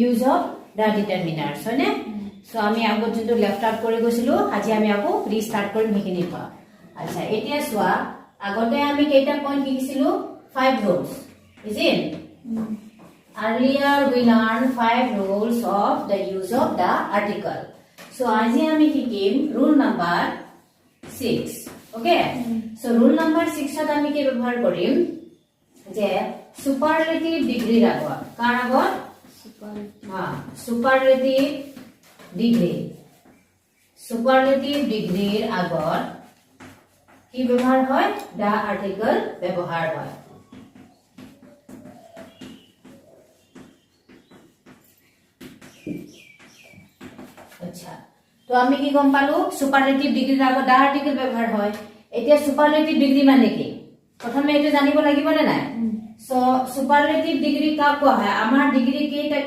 use of the determiners হয় নে so আমি আগত যোনটো লেফট আউট কৰি গৈছিলো আজি আমি আকৌ ৰিস্টাৰ্ট কৰিম হেখিনি পা আচ্ছা এতিয়া সোয়া আগতে আমি কেইটা পইণ্ট শিকিছিলো 5 rules is it earlier we learned 5 rules of the use of the article so আজি আমি শিকিম rule number 6 okay so rule number 6 ত আমি কি ব্যৱহাৰ কৰিম যে superlative degree আগত কাৰ আগত superlative degree আগত কি ব্যৱহাৰ হয় the article ব্যৱহাৰ হয় আচ্ছা তো আমি কি গম পালো superlative degree আগত the article ব্যৱহাৰ হয় এতিয়া superlative degree মানে কি প্ৰথমে এটা জানিব লাগিব না নাই সো superlative degree কাক কোৱা হয় আমাৰ ডিগ্ৰী কেইটা